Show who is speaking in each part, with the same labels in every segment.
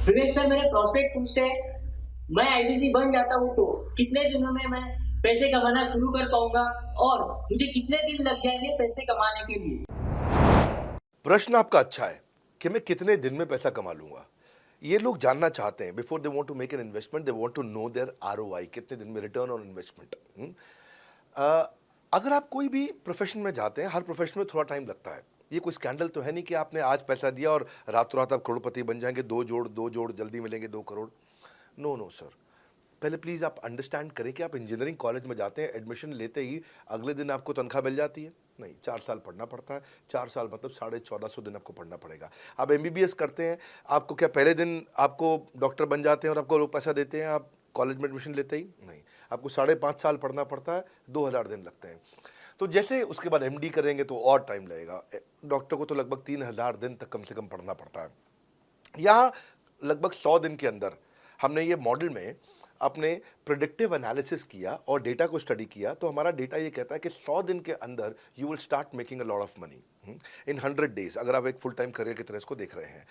Speaker 1: विवेक sir, मेरे prospect पूछते हैं, मैं आईबीसी बन जाता हूँ तो कितने दिनों में मैं पैसे कमाना शुरू कर पाऊंगा और मुझे कितने दिन लग जाएंगे पैसे कमाने के लिए?
Speaker 2: प्रश्न आपका अच्छा है कि मैं कितने दिन में पैसा कमा लूंगा। ये लोग जानना चाहते हैं before they want to make an investment, they want to know their ROI, कितने दिन में रिटर्न ऑन इन्वेस्टमेंट। अगर आप कोई भी प्रोफेशन में जाते हैं, हर प्रोफेशन में थोड़ा टाइम लगता है। ये कोई स्कैंडल तो है नहीं कि आपने आज पैसा दिया और रातों रात आप करोड़पति बन जाएंगे, दो जोड़ जल्दी मिलेंगे 2 करोड़। नो नो सर, पहले प्लीज़ आप अंडरस्टैंड करें कि आप इंजीनियरिंग कॉलेज में जाते हैं, एडमिशन लेते ही अगले दिन आपको तनख्वाह मिल जाती है? नहीं, 4 साल पढ़ना पड़ता है। 4 साल मतलब 1450 दिन आपको पढ़ना पड़ेगा। आप एमबीबीएस करते हैं, आपको क्या पहले दिन आपको डॉक्टर बन जाते हैं और आपको लोग पैसा देते हैं आप कॉलेज में एडमिशन लेते ही? नहीं, आपको 5.5 साल पढ़ना पड़ता है, 2000 दिन लगते हैं। तो जैसे उसके बाद एमडी करेंगे तो और टाइम लगेगा। डॉक्टर को तो लगभग 3000 दिन तक कम से कम पढ़ना पड़ता है। यहाँ लगभग 100 दिन के अंदर हमने ये मॉडल में अपने प्रिडिक्टिव एनालिसिस किया और डेटा को स्टडी किया, तो हमारा डेटा ये कहता है कि 100 दिन के अंदर you will start making a lot of money in 100 days, अगर आप एक फुल टाइम करियर की तरह इसको देख रहे हैं।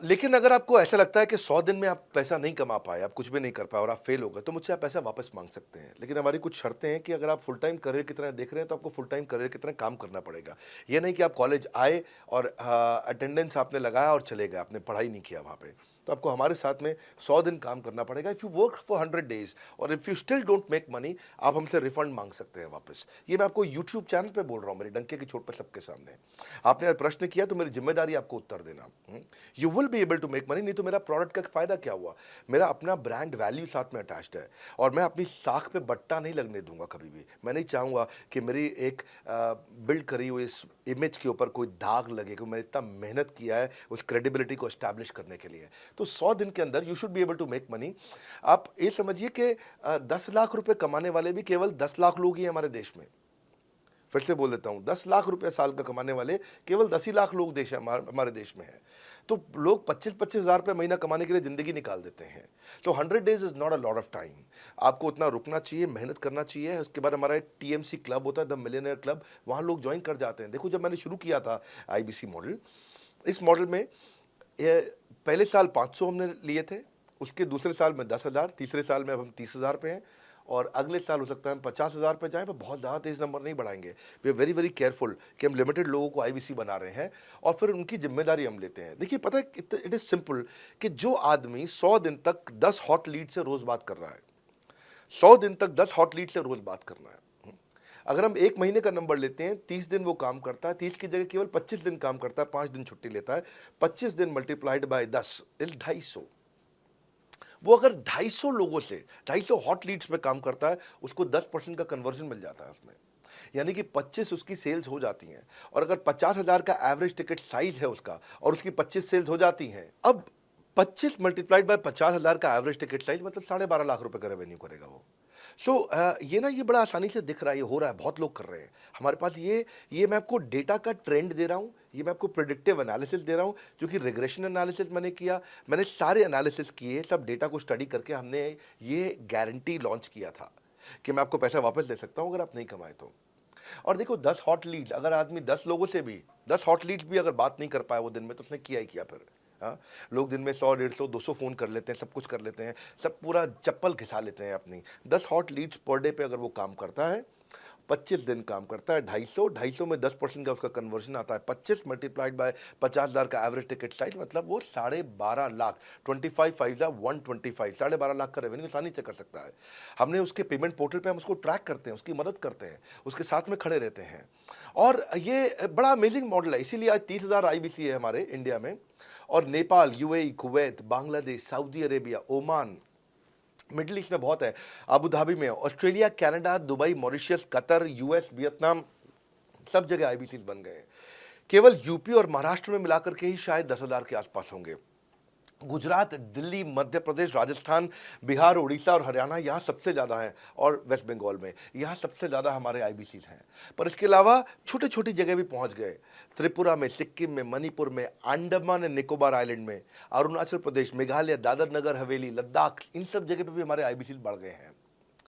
Speaker 2: लेकिन अगर आपको ऐसा लगता है कि 100 दिन में आप पैसा नहीं कमा पाए, आप कुछ भी नहीं कर पाए और आप फेल हो गए, तो मुझसे आप पैसा वापस मांग सकते हैं। लेकिन हमारी कुछ शर्तें हैं कि अगर आप फुल टाइम करियर की तरह देख रहे हैं तो आपको फुल टाइम करियर की तरह काम करना पड़ेगा। ये नहीं कि आप कॉलेज आए और अटेंडेंस आपने लगाया और चले गए, आपने पढ़ाई नहीं किया वहाँ पे। तो आपको हमारे साथ में 100 दिन काम करना पड़ेगा। If you work for 100 days और if you still don't make money, आप हमसे रिफंड मांग सकते हैं वापस। ये मैं आपको यूट्यूब चैनल पे बोल रहा हूँ, मेरे डंके की चोट पे सबके सामने। आपने प्रश्न किया तो मेरी जिम्मेदारी आपको उत्तर देना। You will be able to make money, नहीं तो मेरा प्रोडक्ट का फायदा क्या हुआ? मेरा अपना ब्रांड वैल्यू साथ में अटैच्ड है और मैं अपनी साख पे बट्टा नहीं लगने दूंगा कभी भी। मैं नहीं चाहूंगा कि मेरी एक बिल्ड करी हुई इस इमेज के ऊपर कोई दाग लगे, क्योंकि मैंने इतना मेहनत किया है उस क्रेडिबिलिटी को एस्टैब्लिश करने के लिए। तो 100 दिन के अंदर you should be able to make money. आप ये समझिए कि 10 लाख रुपए कमाने वाले भी केवल 10 लाख लोग ही हैं हमारे देश में। फिर से बोल देता हूँ, 10 लाख रुपए साल का कमाने वाले केवल 10 ही लाख लोग देश हमारे देश में हैं। तो लोग 25-25 हज़ार रुपये महीना कमाने के लिए ज़िंदगी निकाल देते हैं। तो 100 days is not a lot of time. आपको उतना रुकना चाहिए, मेहनत करना चाहिए। उसके बाद हमारा एक टीएमसी क्लब होता है, द मिलियनेयर क्लब, वहाँ लोग ज्वाइन कर जाते हैं। देखो, जब मैंने शुरू किया था आईबीसी मॉडल, इस मॉडल में ये पहले साल 500 हमने लिए थे, उसके दूसरे साल में 10,000, तीसरे साल में अब हम 30,000 पे हैं और अगले साल हो सकता है हम 50,000 पे जाएं, पर बहुत ज़्यादा तेज़ नंबर नहीं बढ़ाएंगे। We are very very careful कि हम लिमिटेड लोगों को आईबीसी बना रहे हैं और फिर उनकी जिम्मेदारी हम लेते हैं। देखिए, पता है इट इज़ सिंपल कि जो आदमी 100 दिन तक 10 हॉट लीड से रोज़ बात कर रहा है, 100 दिन तक 10 हॉट लीड से रोज़ बात करना है। अगर हम 1 महीने का नंबर लेते हैं, 30 दिन वो काम करता है, 30 की जगह केवल 25 दिन काम करता है, 5 दिन छुट्टी लेता है, 25 दिन मल्टीप्लाइड बाय 10 इज 250। वो अगर 250 लोगों से 250 हॉट लीड्स पे काम करता है, उसको 10% का कन्वर्जन मिल जाता है उसमें, यानी कि 25 उसकी सेल्स हो जाती हैं। और अगर 50,000 का एवरेज टिकट साइज है उसका और उसकी 25 सेल्स हो जाती हैं, अब 25 मल्टीप्लाइड बाय 50,000 का एवरेज टिकट साइज मतलब 12.5 लाख रुपए का रेवेन्यू करेगा वो। सो ये बड़ा आसानी से दिख रहा है, ये हो रहा है, बहुत लोग कर रहे हैं हमारे पास। ये मैं आपको डेटा का ट्रेंड दे रहा हूँ, ये मैं आपको प्रिडिक्टिव एनालिसिस दे रहा हूँ, जो कि रिग्रेशन एनालिसिस मैंने किया। मैंने सारे एनालिसिस किए, सब डेटा को स्टडी करके हमने ये गारंटी लॉन्च किया था कि मैं आपको पैसा वापस दे सकता हूँ अगर आप नहीं कमाए तो। और देखो, 10 हॉट लीड्स, अगर आदमी 10 लोगों से भी 10 हॉट लीड्स भी अगर बात नहीं कर पाया वो दिन में, तो उसने किया ही किया फिर। हाँ, लोग दिन में 100, 150, 200 फ़ोन कर लेते हैं, सब कुछ कर लेते हैं, सब पूरा चप्पल घिसा लेते हैं अपनी। 10 हॉट लीड्स पर डे पे अगर वो काम करता है, 25 दिन काम करता है, 250 में 10% का उसका कन्वर्जन आता है, 25 मल्टीप्लाइड बाय 50,000 का एवरेज टिकट साइज, मतलब वो 12.5 लाख, 25 5 125, 12.5 लाख का रेवेन्यू आसानी से कर सकता है। हमने उसके पेमेंट पोर्टल पे हम उसको ट्रैक करते हैं, उसकी मदद करते हैं, उसके साथ में खड़े रहते हैं। और ये बड़ा अमेजिंग मॉडल है, इसीलिए आज 30,000 आईबीसी है हमारे इंडिया में। और Nepal, UAE, Kuwait, Bangladesh, Saudi Arabia, Oman, middle east में बहुत है, अबू धाबी में, Australia, Canada, Dubai, Mauritius, Qatar, US, Vietnam, सब जगह आईबीसीज बन गए हैं। केवल यूपी और महाराष्ट्र में मिलाकर के ही शायद 10,000 के आसपास होंगे। गुजरात, दिल्ली, मध्य प्रदेश, राजस्थान, बिहार, उड़ीसा और हरियाणा, यहाँ सबसे ज़्यादा हैं। और वेस्ट बंगाल में यहाँ सबसे ज़्यादा हमारे आईबीसीज हैं। पर इसके अलावा छोटी छोटी जगह भी पहुँच गए, त्रिपुरा में, सिक्किम में, मणिपुर में, अंडमान एंड निकोबार आइलैंड में, अरुणाचल प्रदेश, मेघालय, दादर नगर हवेली, लद्दाख, इन सब जगह पे भी हमारे आईबीसीज बढ़ गए हैं।